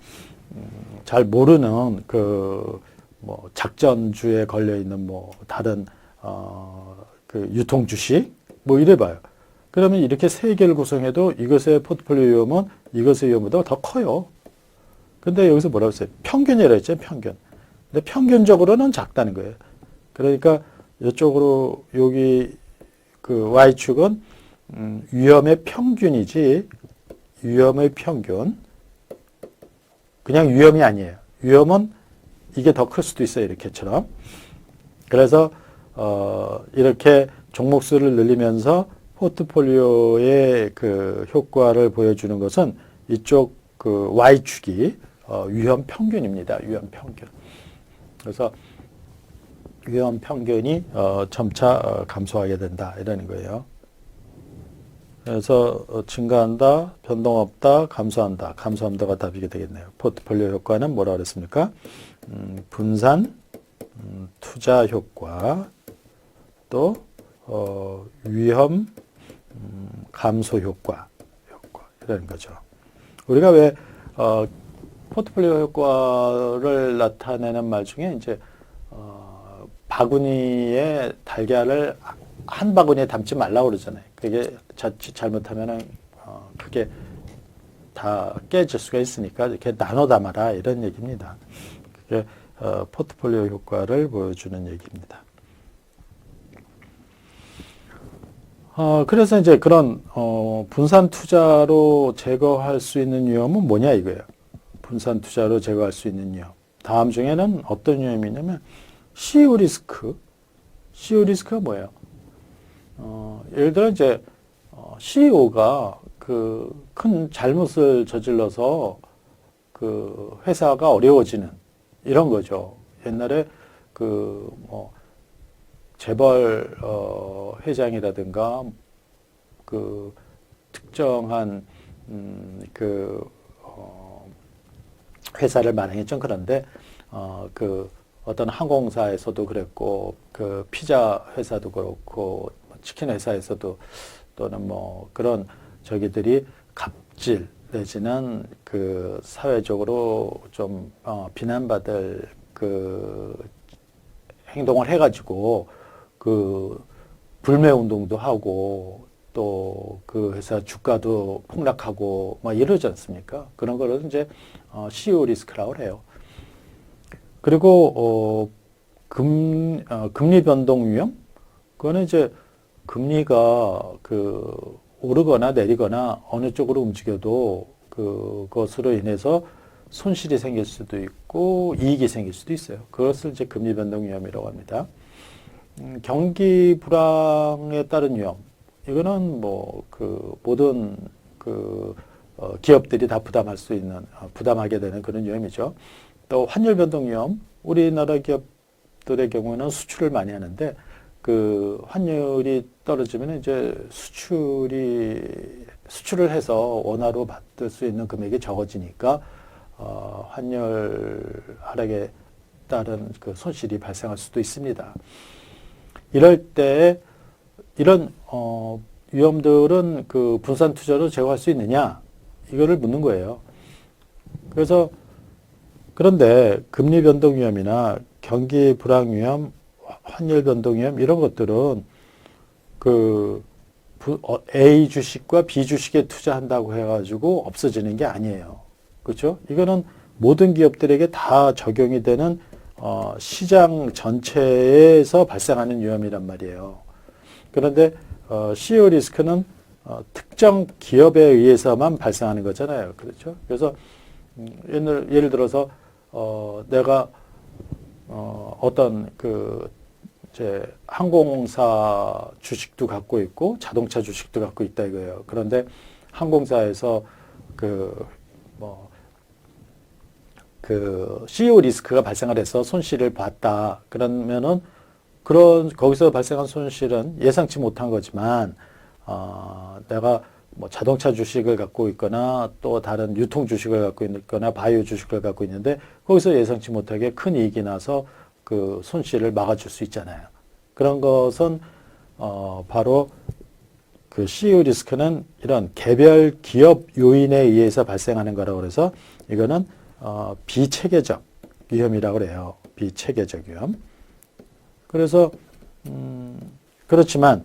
Speaker 1: 잘 모르는 그 뭐 작전주에 걸려 있는 뭐 다른 그 유통 주식 뭐 이래 봐요. 그러면 이렇게 세 개를 구성해도 이것의 포트폴리오 위험은 이것의 위험보다 더 커요. 근데 여기서 뭐라고 했어요? 평균이라고 했죠, 평균. 근데 평균적으로는 작다는 거예요. 그러니까 이쪽으로 여기 그 Y축은 위험의 평균이지 위험의 평균. 그냥 위험이 아니에요. 위험은 이게 더 클 수도 있어요. 이렇게처럼. 그래서 이렇게 종목 수를 늘리면서 포트폴리오의 그 효과를 보여주는 것은 이쪽 그 Y축이 위험 평균입니다. 위험 평균. 그래서 위험 평균이 점차 감소하게 된다. 이러는 거예요. 그래서 증가한다, 변동 없다, 감소한다. 감소한다가 답이게 되겠네요. 포트폴리오 효과는 뭐라 그랬습니까? 분산, 투자 효과, 또 위험, 감소 효과 이런 거죠. 우리가 왜 포트폴리오 효과를 나타내는 말 중에 이제 바구니에 달걀을 한 바구니에 담지 말라고 그러잖아요. 그게 자칫 잘못하면은 그게 다 깨질 수가 있으니까 이렇게 나눠 담아라 이런 얘기입니다. 그게 포트폴리오 효과를 보여주는 얘기입니다. 그래서 이제 그런 분산 투자로 제거할 수 있는 위험은 뭐냐 이거예요. 분산 투자로 제거할 수 있는 위험. 다음 중에는 어떤 위험이냐면 CEO 리스크. CEO 리스크가 뭐예요? 예를 들어 이제 CEO가 그 큰 잘못을 저질러서 그 회사가 어려워지는 이런 거죠. 옛날에 그 뭐 재벌 회장이라든가 그 특정한 그 회사를 말하겠죠. 그런데 그 어떤 항공사에서도 그랬고 그 피자 회사도 그렇고 치킨 회사에서도 또는 뭐 그런 저기들이 갑질 내지는 그 사회적으로 좀 비난받을 그 행동을 해가지고 그 불매 운동도 하고 또 그 회사 주가도 폭락하고 막 이러지 않습니까? 그런 거를 이제 CEO 리스크라고 해요. 그리고 금리 변동 위험? 그거는 이제 금리가 그 오르거나 내리거나 어느 쪽으로 움직여도 그것으로 인해서 손실이 생길 수도 있고 이익이 생길 수도 있어요. 그것을 이제 금리 변동 위험이라고 합니다. 경기 불황에 따른 위험. 이거는 뭐 그 모든 그 기업들이 다 부담할 수 있는 부담하게 되는 그런 위험이죠. 또 환율 변동 위험. 우리나라 기업들의 경우는 수출을 많이 하는데 그 환율이 떨어지면 이제 수출을 해서 원화로 받을 수 있는 금액이 적어지니까 환율 하락에 따른 그 손실이 발생할 수도 있습니다. 이럴 때 이런 위험들은 그 분산 투자로 제거할 수 있느냐 이거를 묻는 거예요. 그래서 그런데 금리 변동 위험이나 경기 불황 위험, 환율 변동 위험 이런 것들은 그 A 주식과 B 주식에 투자한다고 해가지고 없어지는 게 아니에요. 그렇죠? 이거는 모든 기업들에게 다 적용이 되는 시장 전체에서 발생하는 위험이란 말이에요. 그런데 CEO 리스크는 특정 기업에 의해서만 발생하는 거잖아요. 그렇죠? 그래서 예를 들어서 내가 어떤 그 이제 항공사 주식도 갖고 있고 자동차 주식도 갖고 있다 이거예요. 그런데 항공사에서 CEO 리스크가 발생을 해서 손실을 봤다. 그러면은 거기서 발생한 손실은 예상치 못한 거지만, 내가 뭐 자동차 주식을 갖고 있거나 또 다른 유통 주식을 갖고 있거나 바이오 주식을 갖고 있는데 거기서 예상치 못하게 큰 이익이 나서 그 손실을 막아줄 수 있잖아요. 그런 것은 바로 그 CEO 리스크는 이런 개별 기업 요인에 의해서 발생하는 거라고 그래서 이거는 비체계적 위험이라고 그래요. 비체계적 위험. 그래서 그렇지만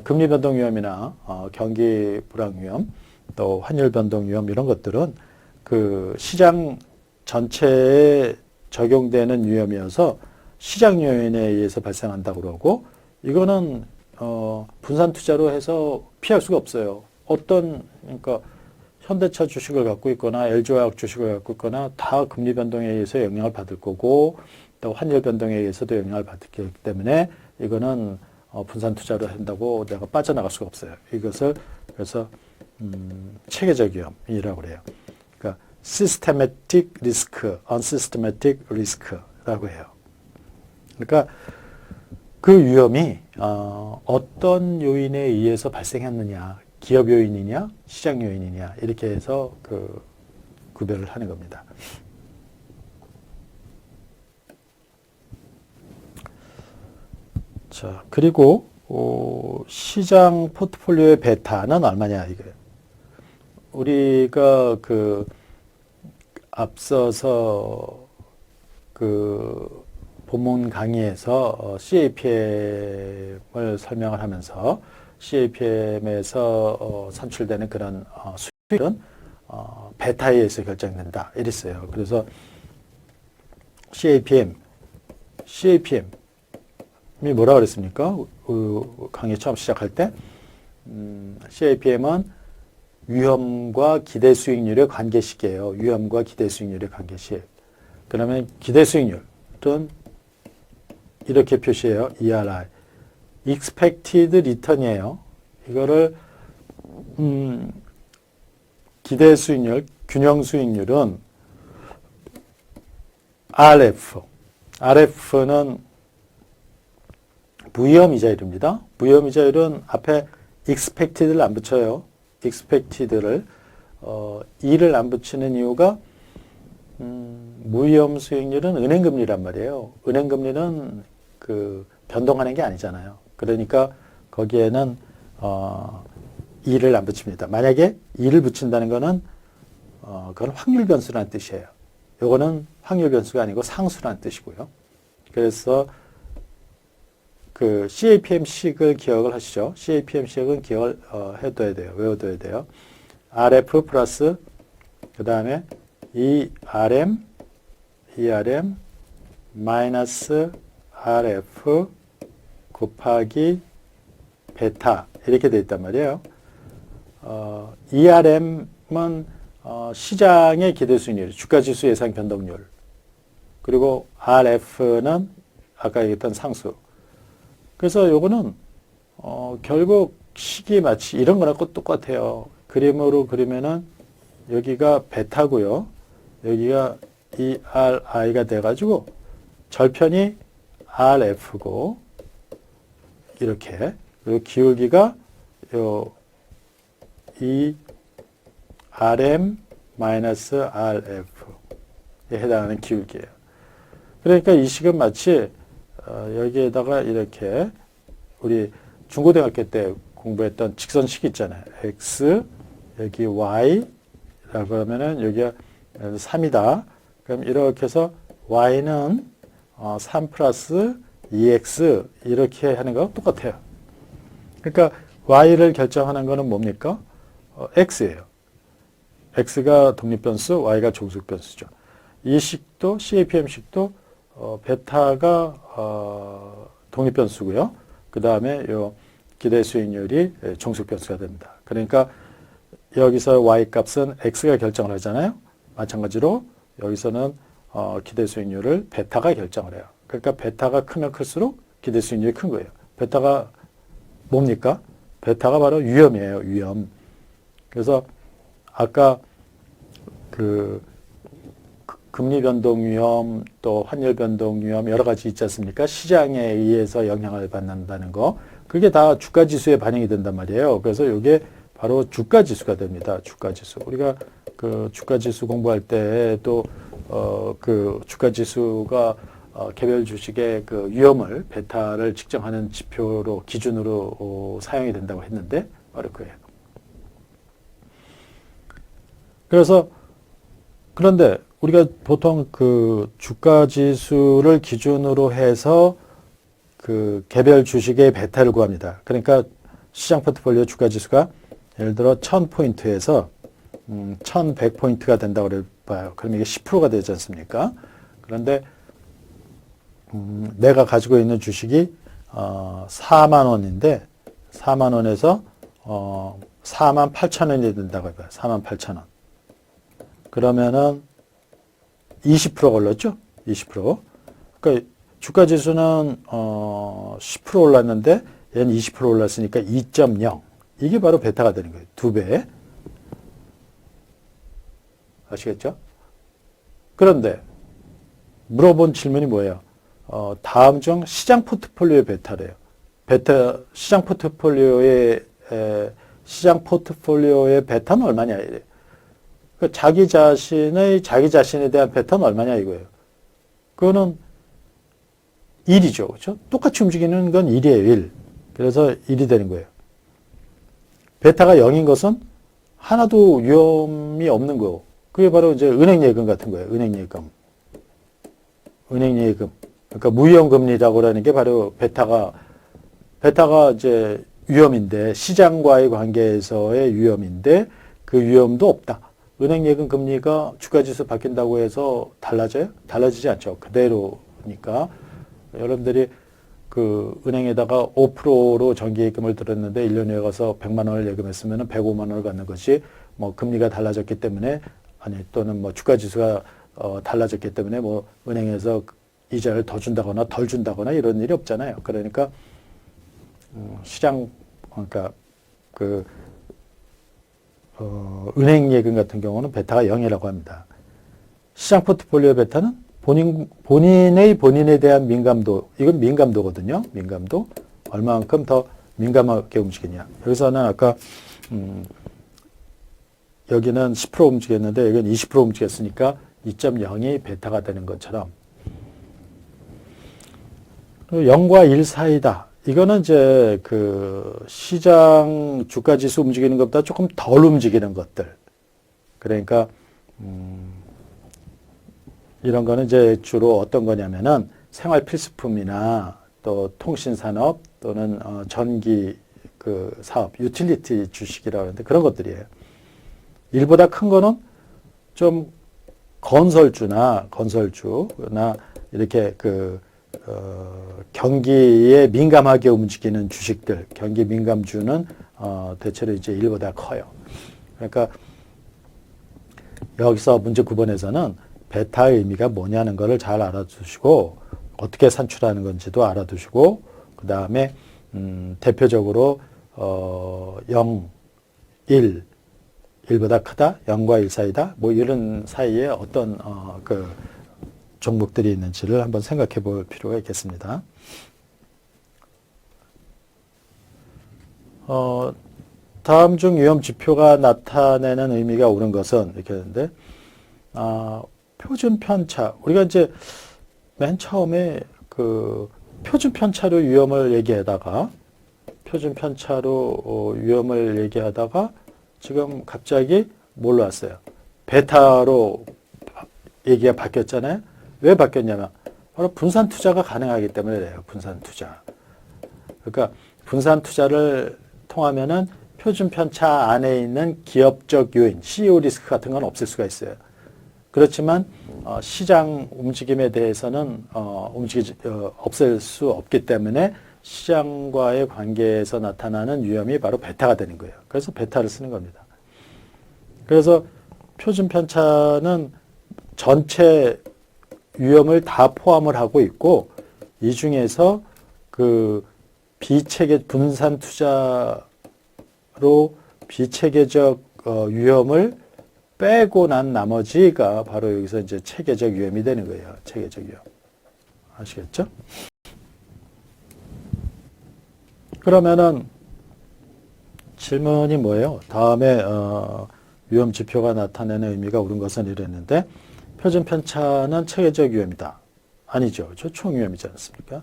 Speaker 1: 금리 변동 위험이나 경기 불황 위험, 또 환율 변동 위험 이런 것들은 그 시장 전체에 적용되는 위험이어서 시장 요인에 의해서 발생한다고 그러고 이거는 분산 투자로 해서 피할 수가 없어요. 그러니까 현대차 주식을 갖고 있거나 LG화학 주식을 갖고 있거나 다 금리 변동에 의해서 영향을 받을 거고 또 환율 변동에 의해서도 영향을 받기 때문에 이거는 분산 투자를 한다고 내가 빠져나갈 수가 없어요. 이것을 그래서 체계적 위험이라고 그래요. 그러니까 systematic risk, unsystematic risk라고 해요. 그러니까 그 위험이 어떤 요인에 의해서 발생했느냐, 기업 요인이냐, 시장 요인이냐 이렇게 해서 그 구별을 하는 겁니다. 자, 그리고 시장 포트폴리오의 베타는 얼마냐 이거예요. 우리가 그 앞서서 그 본문 강의에서 CAPM을 설명을 하면서 CAPM에서 산출되는 그런 수익은 베타에 의해서 결정된다 이랬어요. 그래서 CAPM이 뭐라 그랬습니까? 강의 처음 시작할 때 CAPM은 위험과 기대 수익률의 관계식이에요. 위험과 기대 수익률의 관계식. 그러면 기대 수익률은 이렇게 표시해요. ERR. Expected Return이에요. 이거를 기대 수익률, 균형 수익률은 RF. RF는 무위험이자율입니다. 무위험이자율은 앞에 expected를 안 붙여요. expected를 E를 안 붙이는 이유가 무위험 수익률은 은행금리란 말이에요. 은행금리는 그 변동하는 게 아니잖아요. 그러니까 거기에는 E를 안 붙입니다. 만약에 E를 붙인다는 거는 그건 확률 변수라는 뜻이에요. 요거는 확률 변수가 아니고 상수라는 뜻이고요. 그래서 그 CAPM식을 기억을 하시죠. CAPM식은 기억을 해둬야 돼요. 외워둬야 돼요. RF 플러스 그 다음에 ERM 마이너스 RF 곱하기 베타 이렇게 돼 있단 말이에요. ERM은 시장의 기대 수익률, 주가지수 예상 변동률. 그리고 RF는 아까 얘기했던 상수. 그래서 요거는 결국 식이 마치 이런 거랑 똑같아요. 그림으로 그리면은 여기가 베타고요. 여기가 ERI가 돼가지고 절편이 RF고 이렇게 그리고 기울기가 요 ERM 마이너스 RF에 해당하는 기울기예요. 그러니까 이 식은 마치 여기에다가 이렇게 우리 중고등학교 때 공부했던 직선식 있잖아요. X 여기 Y라고 하면은 여기가 3이다. 그럼 이렇게 해서 Y는 3 플러스 2X 이렇게 하는 거랑 똑같아요. 그러니까 Y를 결정하는 거는 뭡니까? X예요. X가 독립변수, Y가 종속변수죠. 이 식도 CAPM식도 베타가 독립변수고요. 그 다음에 요 기대 수익률이 종속변수가 됩니다. 그러니까 여기서 Y 값은 X가 결정을 하잖아요. 마찬가지로 여기서는 기대 수익률을 베타가 결정을 해요. 그러니까 베타가 크면 클수록 기대 수익률이 큰 거예요. 베타가 뭡니까? 베타가 바로 위험이에요. 위험. 그래서 아까 그 금리 변동 위험, 또 환율 변동 위험 여러 가지 있지 않습니까? 시장에 의해서 영향을 받는다는 거. 그게 다 주가 지수에 반영이 된단 말이에요. 그래서 이게 바로 주가 지수가 됩니다. 주가 지수. 우리가 그 주가 지수 공부할 때 또 그 주가 지수가 개별 주식의 그 위험을 베타를 측정하는 지표로 기준으로 사용이 된다고 했는데 바로 그예요. 그래서 그런데 우리가 보통 그 주가 지수를 기준으로 해서 그 개별 주식의 베타를 구합니다. 그러니까 시장 포트폴리오 주가 지수가 예를 들어 1000포인트에서 1100포인트가 된다고 봐요. 그럼 이게 10%가 되지 않습니까? 그런데 내가 가지고 있는 주식이 4만 원인데 4만 원에서 4만 8천 원이 된다고 해봐요. 4만 8천 원. 그러면은 20% 걸렸죠? 20%. 그러니까 주가 지수는 10% 올랐는데 얘는 20% 올랐으니까 2.0. 이게 바로 베타가 되는 거예요. 2배. 아시겠죠? 그런데 물어본 질문이 뭐예요? 다음 중 시장 포트폴리오의 베타래요. 베타 시장 포트폴리오의 베타는 얼마냐 이래요. 그러니까 자기 자신에 대한 베타는 얼마냐 이거예요. 그거는 1이죠. 그렇죠? 똑같이 움직이는 건 1이에요. 1. 그래서 1이 되는 거예요. 베타가 0인 것은 하나도 위험이 없는 거고 그게 바로 이제 은행 예금 같은 거예요. 은행 예금. 은행 예금. 그러니까 무위험 금리라고 하는 게 바로 베타가 이제 위험인데 시장과의 관계에서의 위험인데 그 위험도 없다. 은행 예금 금리가 주가 지수 바뀐다고 해서 달라져요? 달라지지 않죠. 그대로니까 여러분들이 그 은행에다가 5%로 정기 예금을 들었는데 1년 후에 가서 100만 원을 예금했으면 105만 원을 받는 것이 뭐 금리가 달라졌기 때문에 아니 또는 뭐 주가 지수가 달라졌기 때문에 뭐 은행에서 이자를 더 준다거나 덜 준다거나 이런 일이 없잖아요. 그러니까 시장 그러니까 그 은행 예금 같은 경우는 베타가 0이라고 합니다. 시장 포트폴리오 베타는 본인에 대한 민감도, 이건 민감도거든요. 민감도. 얼마만큼 더 민감하게 움직이냐. 여기서는 아까 여기는 10% 움직였는데 여기는 20% 움직였으니까 2.0이 베타가 되는 것처럼 0과 1 사이다. 이거는 이제 그 시장 주가 지수 움직이는 것보다 조금 덜 움직이는 것들. 그러니까 이런 거는 이제 주로 어떤 거냐면은 생활 필수품이나 또 통신 산업 또는 전기 그 사업, 유틸리티 주식이라고 하는데 그런 것들이에요. 일보다 큰 거는 좀 건설주나 이렇게 그 경기에 민감하게 움직이는 주식들, 경기 민감주는 대체로 이제 일보다 커요. 그러니까 여기서 문제 9번에서는 베타의 의미가 뭐냐는 것을 잘 알아두시고 어떻게 산출하는 건지도 알아두시고 그 다음에 대표적으로 0, 1, 1보다 크다, 0과 1 사이다, 뭐 이런 사이에 어떤 그 종목들이 있는지를 한번 생각해 볼 필요가 있겠습니다. 다음 중 위험 지표가 나타내는 의미가 옳은 것은 이렇게 했는데 표준 편차. 우리가 이제 맨 처음에 그 표준 편차로 위험을 얘기하다가 지금 갑자기 뭘로 왔어요? 베타로 얘기가 바뀌었잖아요. 왜 바뀌었냐면 바로 분산 투자가 가능하기 때문에 그래요. 분산 투자. 그러니까 분산 투자를 통하면은 표준 편차 안에 있는 기업적 요인, CEO 리스크 같은 건 없앨 수가 있어요. 그렇지만 시장 움직임에 대해서는 없앨 수 없기 때문에 시장과의 관계에서 나타나는 위험이 바로 베타가 되는 거예요. 그래서 베타를 쓰는 겁니다. 그래서 표준 편차는 전체 위험을 다 포함을 하고 있고 이 중에서 그 분산 투자로 비체계적 위험을 빼고 난 나머지가 바로 여기서 이제 체계적 위험이 되는 거예요. 체계적 위험. 아시겠죠? 그러면은 질문이 뭐예요? 다음에 위험 지표가 나타내는 의미가 옳은 것은 이랬는데 표준 편차는 체계적 위험이다. 아니죠. 저 총위험이지 않습니까?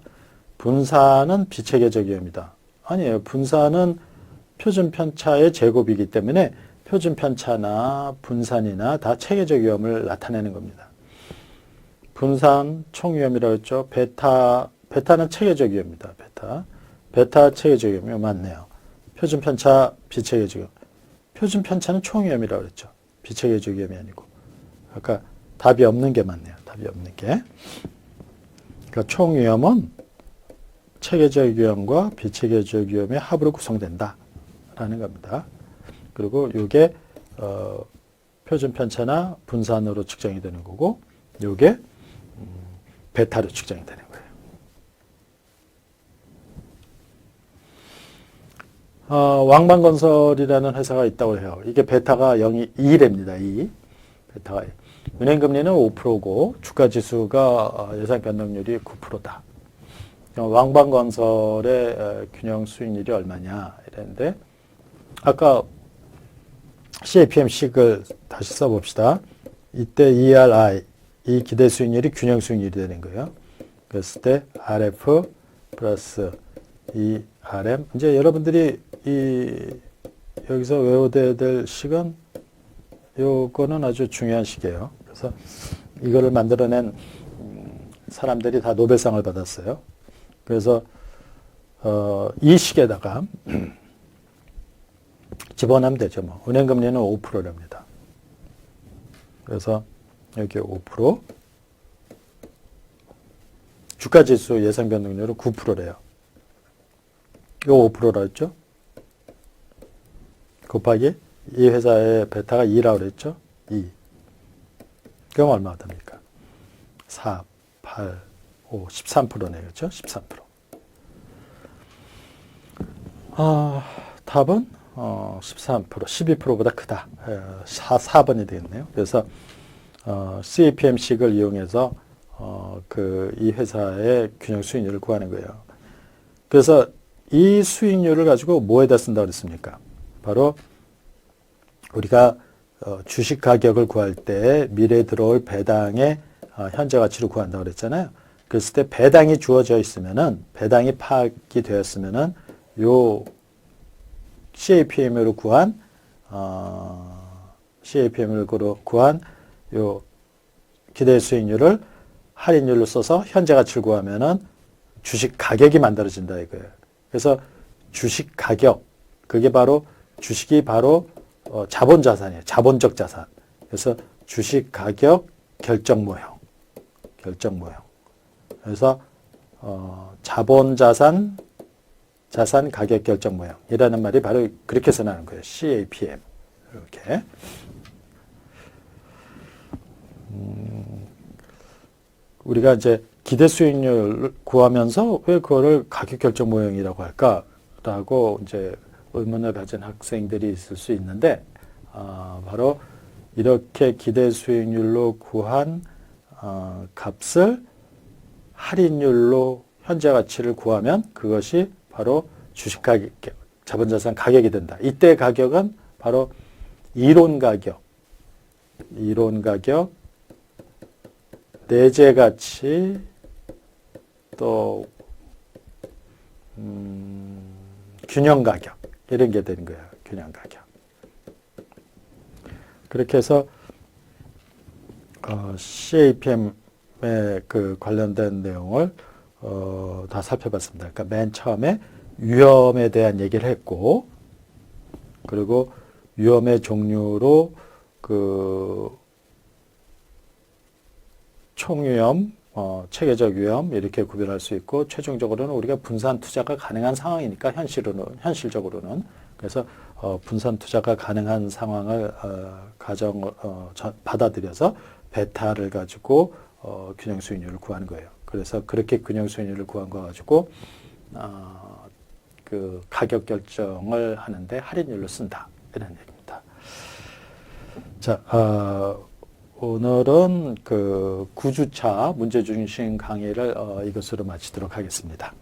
Speaker 1: 분산은 비체계적 위험이다. 아니에요. 분산은 표준 편차의 제곱이기 때문에 표준 편차나 분산이나 다 체계적 위험을 나타내는 겁니다. 분산 총위험이라고 했죠. 베타는 체계적 위험입니다. 베타 체계적 위험이 맞네요. 표준 편차 비체계적 위험. 표준 편차는 총위험이라고 그랬죠. 비체계적 위험이 아니고. 아까 답이 없는 게 맞네요. 답이 없는 게. 그러니까 총위험은 체계적 위험과 비체계적 위험의 합으로 구성된다라는 겁니다. 그리고 이게 표준 편차나 분산으로 측정이 되는 거고, 이게 베타로 측정이 되는 거예요. 왕방건설이라는 회사가 있다고 해요. 이게 베타가 2랍니다. 2. 베타가 은행금리는 5%고 주가지수가 예상 변동률이 9%다. 왕방건설의 균형 수익률이 얼마냐 이랬는데 아까 CAPM식을 다시 써봅시다. 이때 ERI, 이 기대 수익률이 균형 수익률이 되는 거예요. 그랬을 때 RF 플러스 ERM. 이제 여러분들이 여기서 외워둬야 될 식은 요거는 아주 중요한 식이에요. 그래서 이거를 만들어낸 사람들이 다 노벨상을 받았어요. 그래서 이 식에다가 집어넣으면 되죠. 뭐. 은행금리는 5%랍니다. 그래서 여기 5%, 주가지수 예상 변동률은 9%래요. 이거 5%라 했죠? 곱하기 이 회사의 베타가 2라고 그랬죠? 2. 그럼 얼마가 됩니까? 4, 8, 5, 13%네요. 그렇죠? 13%. 답은 13%, 12%보다 크다. 4번이 되겠네요. 그래서 CAPM식을 이용해서 이 회사의 균형 수익률을 구하는 거예요. 그래서 이 수익률을 가지고 뭐에다 쓴다고 그랬습니까? 바로 우리가 주식 가격을 구할 때 미래에 들어올 배당의 현재 가치를 구한다고 그랬잖아요. 그랬을 때 배당이 주어져 있으면은, 배당이 파악이 되었으면은 요 CAPM으로 구한 요 기대 수익률을 할인율로 써서 현재 가치를 구하면은 주식 가격이 만들어진다 이거예요. 그래서 주식 가격, 그게 바로 주식이 바로 자본 자산이에요. 자본적 자산. 그래서 주식 가격 결정 모형. 그래서 자본 자산 가격 결정 모형이라는 말이 바로 그렇게 해서 나오는 거예요. CAPM. 이렇게. 우리가 이제 기대 수익률을 구하면서 왜 그거를 가격 결정 모형이라고 할까라고 이제 의문을 가진 학생들이 있을 수 있는데, 바로 이렇게 기대 수익률로 구한 값을 할인율로 현재 가치를 구하면 그것이 바로 주식 가격, 자본자산 가격이 된다. 이때 가격은 바로 이론 가격, 내재 가치, 또 균형 가격 이런 게 되는 거예요. 균형 가격. 그렇게 해서 CAPM에 그 관련된 내용을 다 살펴봤습니다. 그러니까 맨 처음에 위험에 대한 얘기를 했고, 그리고 위험의 종류로 그 총위험, 체계적 위험 이렇게 구별할 수 있고, 최종적으로는 우리가 분산 투자가 가능한 상황이니까 현실적으로는 그래서 분산 투자가 가능한 상황을 받아들여서 베타를 가지고 균형 수익률을 구하는 거예요. 그래서 그렇게 균형 수익률을 구한 거 가지고 그 가격 결정을 하는데 할인율로 쓴다. 이런 얘기입니다. 자, 오늘은 그 구주차 문제중심 강의를 이것으로 마치도록 하겠습니다.